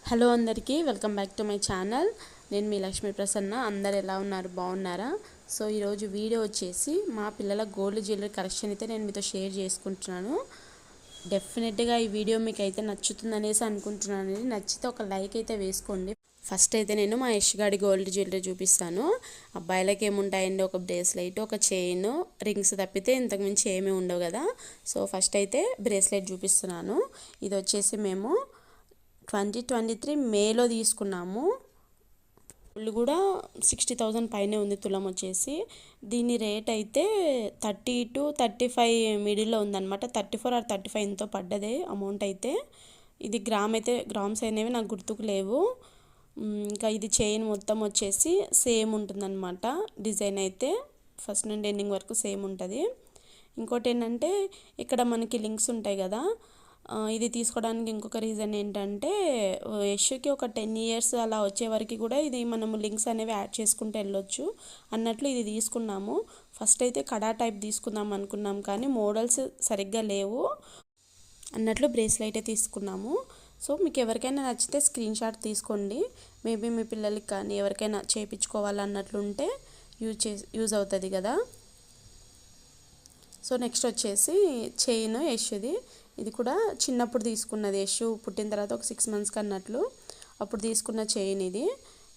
Hello అందరికీ welcome back to my channel. నేను మీ లక్ష్మీ ప్రసన్న. అందరు ఎలా ఉన్నారు, బాగున్నారా? సో ఈరోజు వీడియో వచ్చేసి మా పిల్లల గోల్డ్ జ్యువెలరీ కలెక్షన్ అయితే నేను మీతో షేర్ చేసుకుంటున్నాను. డెఫినెట్గా ఈ వీడియో మీకు అయితే నచ్చుతుంది అనేసి అనుకుంటున్నాను. నచ్చితే ఒక లైక్ అయితే వేసుకోండి. ఫస్ట్ అయితే నేను మా యష్ గాడి గోల్డ్ జ్యువెలరీ చూపిస్తాను. అబ్బాయిలకి ఏముంటాయండి, ఒక బ్రేస్లెట్, ఒక చైన్, రింగ్స్ తప్పితే ఇంతకుమించి ఏమీ ఉండవు కదా. సో ఫస్ట్ అయితే బ్రేస్లెట్ చూపిస్తున్నాను. ఇది వచ్చేసి మేము 2023 మేలో తీసుకున్నాము. గోల్డ్ కూడా 60,000 పైనే ఉంది తులం వచ్చేసి. దీని రేట్ అయితే 30 to 35 మిడిల్లో ఉందన్నమాట. 34 or 35 ఎంతో పడ్డదే అమౌంట్ అయితే. ఇది గ్రామ్స్ అనేవి నాకు గుర్తుకు లేవు. ఇంకా ఇది చైన్ మొత్తం వచ్చేసి సేమ్ ఉంటుందన్నమాట. డిజైన్ అయితే ఫస్ట్ నుండి ఎండింగ్ వరకు సేమ్ ఉంటుంది. ఇంకోటి ఏంటంటే ఇక్కడ మనకి లింక్స్ ఉంటాయి కదా. ఇది తీసుకోవడానికి ఇంకొక రీజన్ ఏంటంటే యష్కి ఒక 10 years అలా వచ్చే వరకు కూడా ఇది మనము లింక్స్ అనేవి యాడ్ చేసుకుంటూ వెళ్ళొచ్చు అన్నట్లు ఇది తీసుకున్నాము. ఫస్ట్ అయితే కడా టైప్ తీసుకుందాం అనుకున్నాం, కానీ మోడల్స్ సరిగ్గా లేవు అన్నట్లు బ్రేస్లెట్ తీసుకున్నాము. సో మీకు ఎవరికైనా నచ్చితే స్క్రీన్ షాట్ తీసుకోండి. మేబీ మీ పిల్లలకి కానీ ఎవరికైనా చేయించుకోవాలన్నట్లుంటే యూజ్ అవుతుంది కదా. సో నెక్స్ట్ వచ్చేసి చైన్ యష్ది. ఇది కూడా చిన్నప్పుడు తీసుకున్నది, యష్ పుట్టిన తర్వాత ఒక 6 months అన్నట్లు అప్పుడు తీసుకున్న చైన్ ఇది.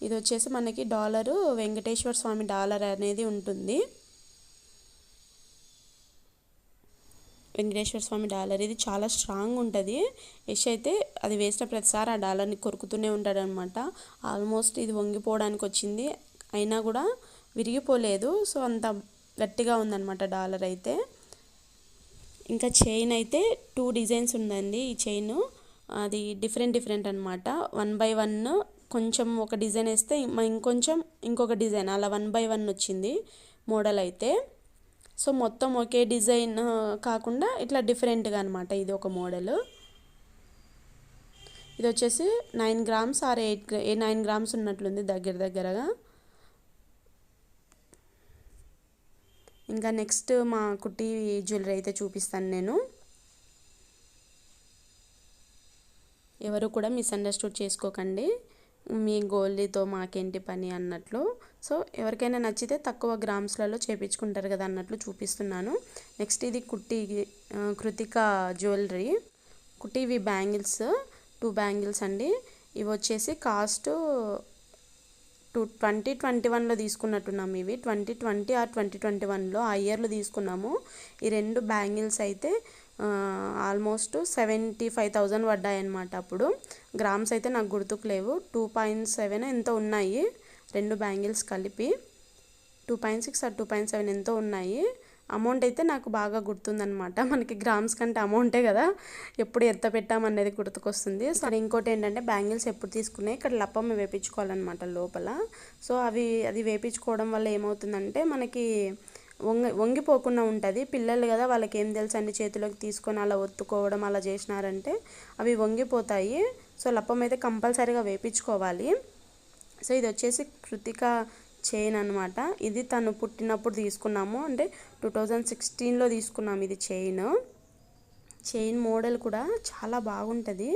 ఇది వచ్చేసి మనకి డాలరు వెంకటేశ్వర స్వామి డాలర్ అనేది ఉంటుంది. వెంకటేశ్వర స్వామి డాలర్ ఇది చాలా స్ట్రాంగ్ ఉంటుంది. యష్ అయితే అది వేసిన ప్రతిసారి ఆ డాలర్ని కొరుకుతూనే ఉంటాడు అనమాట. ఆల్మోస్ట్ ఇది వంగిపోవడానికి వచ్చింది, అయినా కూడా విరిగిపోలేదు. సో అంత గట్టిగా ఉందన్నమాట డాలర్ అయితే. ఇంకా చైన్ అయితే 2 డిజైన్స్ ఉందండి. ఈ చైన్ అది డిఫరెంట్ అనమాట. 1 by 1 కొంచెం ఒక డిజైన్ వేస్తే ఇంకొక డిజైన్ అలా 1 by 1 వచ్చింది మోడల్ అయితే. సో మొత్తం ఒకే డిజైన్ కాకుండా ఇట్లా డిఫరెంట్గా అనమాట. ఇది ఒక మోడల్. ఇది వచ్చేసి 9 grams or 9 grams ఉన్నట్లుంది దగ్గరగా. ఇంకా నెక్స్ట్ మా కుట్టి జ్యువెలరీ అయితే చూపిస్తాను నేను. ఎవరు కూడా మిస్అండర్స్టూడ్ చేసుకోకండి, మీ గోల్డ్తో మాకేంటి పని అన్నట్లు. సో ఎవరికైనా నచ్చితే తక్కువ గ్రామ్స్లలో చేయించుకుంటారు కదా అన్నట్లు చూపిస్తున్నాను. నెక్స్ట్ ఇది కృతిక జ్యువెలరీ. కుట్టివి బ్యాంగిల్స్, 2 బ్యాంగిల్స్ అండి. ఇవి వచ్చేసి కాస్ట్ 2021లో తీసుకున్నట్టున్నాము. ఇవి 2020 or 2021లో ఆ ఇయర్లో తీసుకున్నాము. ఈ 2 బ్యాంగిల్స్ అయితే ఆల్మోస్ట్ 75,000 పడ్డాయి అన్నమాట. అప్పుడు గ్రామ్స్ అయితే నాకు గుర్తుకు లేవు. 2.7 ఎంతో ఉన్నాయి 2 బ్యాంగిల్స్ కలిపి. 2.6 or 2.7 ఎంతో ఉన్నాయి. అమౌంట్ అయితే నాకు బాగా గుర్తుందనమాట. మనకి గ్రామ్స్ కంటే అమౌంటే కదా ఎప్పుడు ఎంత పెట్టామనేది గుర్తుకొస్తుంది. సరే ఇంకోటి ఏంటంటే బ్యాంగిల్స్ ఎప్పుడు తీసుకున్నాయి ఇక్కడ లప్పమ్మ వేయించుకోవాలన్నమాట లోపల. సో అది వేయించుకోవడం వల్ల ఏమవుతుందంటే మనకి వంగిపోకుండా ఉంటుంది. పిల్లలు కదా, వాళ్ళకి ఏం తెలుసు అండి, చేతిలోకి తీసుకొని అలా ఒత్తుకోవడం అలా చేసినారంటే అవి వంగిపోతాయి. సో లప్పం అయితే కంపల్సరీగా వేయించుకోవాలి. సో ఇది వచ్చేసి కృతిక చైన్ అనమాట. ఇది తను పుట్టినప్పుడు తీసుకున్నాము, అంటే 2016లో తీసుకున్నాము. ఇది చైన్ మోడల్ కూడా చాలా బాగుంటుంది.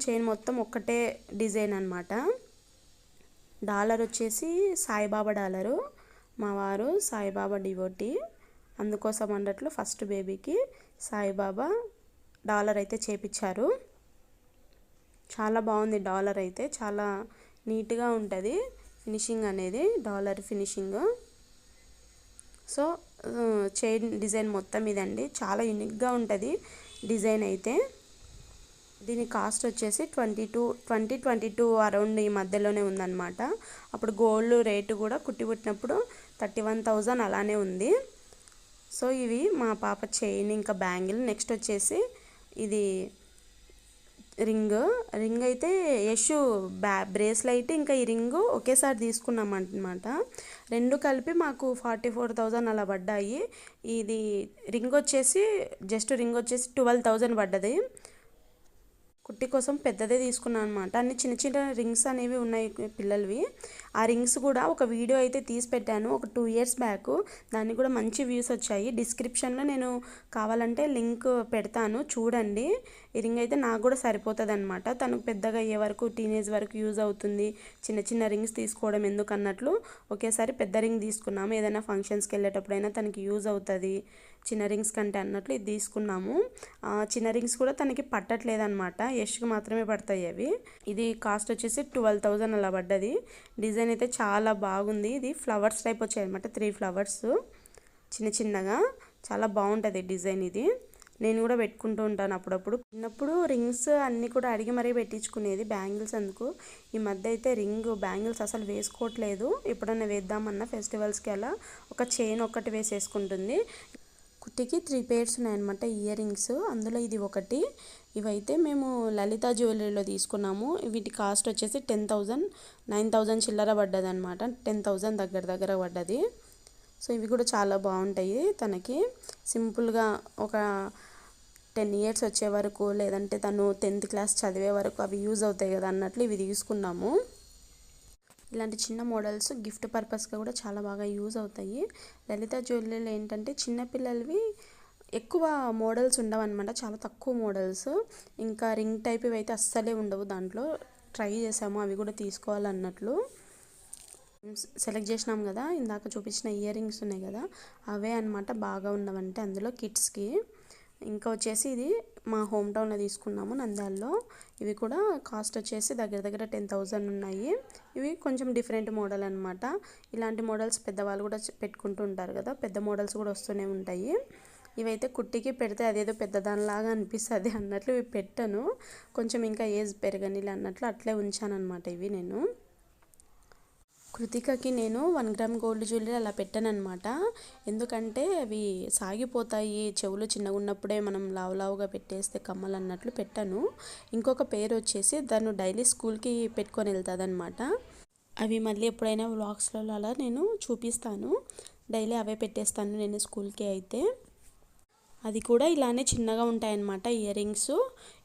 చైన్ మొత్తం ఒక్కటే డిజైన్ అనమాట. డాలర్ వచ్చేసి సాయిబాబా డాలరు. మా వారు సాయిబాబా డివోటీ, అందుకోసం అన్నట్లు ఫస్ట్ బేబీకి సాయిబాబా డాలర్ అయితే చేపించారు. చాలా బాగుంది డాలర్ అయితే, చాలా నీట్గా ఉంటుంది ఫినిషింగ్ అనేది, dollar finishing. So chain design మొత్తం ఇదండి, చాలా యూనిక్గా ఉంటుంది డిజైన్ అయితే. దీని కాస్ట్ వచ్చేసి 2022 అరౌండ్ ఈ మధ్యలోనే ఉందన్నమాట. అప్పుడు గోల్డ్ రేటు కూడా పుట్టినప్పుడు 31,000 అలానే ఉంది. సో ఇవి మా పాప చైన్ ఇంకా బ్యాంగిల్. నెక్స్ట్ వచ్చేసి ఇది రింగ్ అయితే యష్ బ్రేస్లైట్ ఇంకా ఈ రింగు ఒకేసారి తీసుకున్నాం అనమాట. 2 కలిపి మాకు 44,000 అలా పడ్డాయి. ఇది రింగ్ వచ్చేసి 12,000 పడ్డది. కుట్టి కోసం పెద్దదే తీసుకున్నాను అనమాట. అన్ని చిన్న చిన్న రింగ్స్ అనేవి ఉన్నాయి పిల్లలవి. ఆ రింగ్స్ కూడా ఒక వీడియో అయితే తీసి పెట్టాను ఒక 2 ఇయర్స్ బ్యాక్. దానికి కూడా మంచి వ్యూస్ వచ్చాయి. డిస్క్రిప్షన్లో నేను కావాలంటే లింక్ పెడతాను, చూడండి. ఈ రింగ్ అయితే నాకు కూడా సరిపోతుంది అనమాట. తనకు పెద్దగా అయ్యే వరకు, టీనేజ్ వరకు యూజ్ అవుతుంది. చిన్న చిన్న రింగ్స్ తీసుకోవడం ఎందుకు అన్నట్లు ఒకేసారి పెద్ద రింగ్ తీసుకున్నాము. ఏదైనా ఫంక్షన్స్కి వెళ్ళేటప్పుడైనా తనకి యూజ్ అవుతుంది చిన్న రింగ్స్ కంటే అన్నట్లు ఇది తీసుకున్నాము. చిన్న రింగ్స్ కూడా తనకి పట్టట్లేదు అనమాట, యష్కి మాత్రమే పడతాయి అవి. ఇది కాస్ట్ వచ్చేసి 12,000 అలా పడ్డది. డిజైన్ అయితే చాలా బాగుంది. ఇది ఫ్లవర్స్ టైప్ వచ్చాయి అనమాట, 3 ఫ్లవర్స్ చిన్న చిన్నగా. చాలా బాగుంటుంది డిజైన్ ఇది. నేను కూడా పెట్టుకుంటూ ఉంటాను అప్పుడప్పుడు. చిన్నప్పుడు రింగ్స్ అన్నీ కూడా అడిగి మరీ పెట్టించుకునేది, బ్యాంగిల్స్ అందుకు. ఈ మధ్య అయితే బ్యాంగిల్స్ అసలు వేసుకోవట్లేదు. ఎప్పుడన్నా వేద్దామన్నా ఫెస్టివల్స్కి అలా ఒక చైన్ ఒక్కటి వేసేసుకుంటుంది. కుట్టికి 3 పేర్స్ ఉన్నాయన్నమాట ఇయర్ రింగ్స్. అందులో ఇది ఒకటి. ఇవైతే మేము లలిత జ్యువెలరీలో తీసుకున్నాము. వీటి కాస్ట్ వచ్చేసి 10,000, 9,000 చిల్లర పడ్డది అనమాట. 10,000 దగ్గర పడ్డది. సో ఇవి కూడా చాలా బాగుంటాయి. తనకి సింపుల్గా ఒక 10 ఇయర్స్ వచ్చే వరకు, లేదంటే తను 10th క్లాస్ చదివే వరకు అవి యూజ్ అవుతాయి కదా అన్నట్లు ఇవి తీసుకున్నాము. ఇలాంటి చిన్న మోడల్స్ గిఫ్ట్ పర్పస్గా కూడా చాలా బాగా యూజ్ అవుతాయి. లలిత జ్యువెలరీలో ఏంటంటే చిన్నపిల్లలవి ఎక్కువ మోడల్స్ ఉండవు అనమాట, చాలా తక్కువ మోడల్స్. ఇంకా రింగ్ టైప్ ఇవి అయితే అస్సలే ఉండవు. దాంట్లో ట్రై చేసాము అవి కూడా తీసుకోవాలన్నట్లు. సెలెక్ట్ చేసినాం కదా, ఇందాక చూపించిన ఇయర్ రింగ్స్ ఉన్నాయి కదా, అవే అనమాట బాగా ఉన్నవంటే అందులో కిడ్స్కి. ఇంకా వచ్చేసి ఇది మా హోమ్ టౌన్లో తీసుకున్నాము, నంద్యాలలో. ఇవి కూడా కాస్ట్ వచ్చేసి దగ్గర 10,000 ఉన్నాయి. ఇవి కొంచెం డిఫరెంట్ మోడల్ అనమాట. ఇలాంటి మోడల్స్ పెద్దవాళ్ళు కూడా పెట్టుకుంటూ ఉంటారు కదా, పెద్ద మోడల్స్ కూడా వస్తూనే ఉంటాయి. ఇవైతే కుట్టికి పెడితే అదేదో పెద్దదానిలాగా అనిపిస్తుంది అన్నట్లు ఇవి పెట్టను. కొంచెం ఇంకా ఏజ్ పెరగనిలే అన్నట్లు అట్లే ఉంచాను అనమాట ఇవి నేను. కృతికకి నేను 1 గ్రామ్ గోల్డ్ జ్యువెలరీ అలా పెట్టాను అనమాట. ఎందుకంటే అవి సాగిపోతాయి, చెవులు చిన్నగా ఉన్నప్పుడే మనం లావుగా పెట్టేస్తే కమ్మలు అన్నట్లు పెట్టాను. ఇంకొక పేరు వచ్చేసి తను డైలీ స్కూల్కి పెట్టుకొని వెళ్తుంది అనమాట. అవి మళ్ళీ ఎప్పుడైనా వ్లాగ్స్లలో అలా నేను చూపిస్తాను. డైలీ అవే పెట్టేస్తాను నేను స్కూల్కి అయితే. అది కూడా ఇలానే చిన్నగా ఉంటాయన్నమాట ఇయర్ రింగ్స్.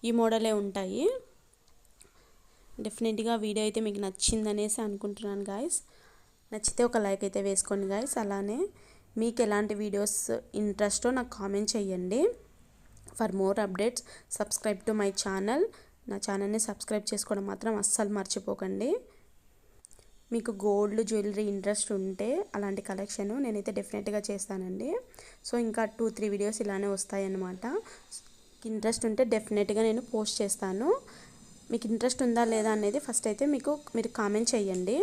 ఈ మోడలే ఉంటాయి. డెఫినెట్గా వీడియో అయితే మీకు నచ్చిందనేసి అనుకుంటున్నాను గాయస్. నచ్చితే ఒక లైక్ అయితే వేసుకోండి గాయస్. అలానే మీకు ఎలాంటి వీడియోస్ ఇంట్రెస్టో నాకు కామెంట్ చేయండి. For more updates subscribe to my channel. నా ఛానల్ని సబ్స్క్రైబ్ చేసుకోవడం మాత్రం అస్సలు మర్చిపోకండి. మీకు గోల్డ్ జ్యువెలరీ ఇంట్రెస్ట్ ఉంటే అలాంటి కలెక్షన్ నేనైతే డెఫినెట్గా చేస్తానండి. సో ఇంకా 2-3 వీడియోస్ ఇలానే వస్తాయన్నమాట. ఇంట్రెస్ట్ ఉంటే డెఫినెట్గా నేను పోస్ట్ చేస్తాను. మీకు ఇంట్రెస్ట్ ఉందా లేదా అనేది ఫస్ట్ అయితే మీరు కామెంట్ చేయండి.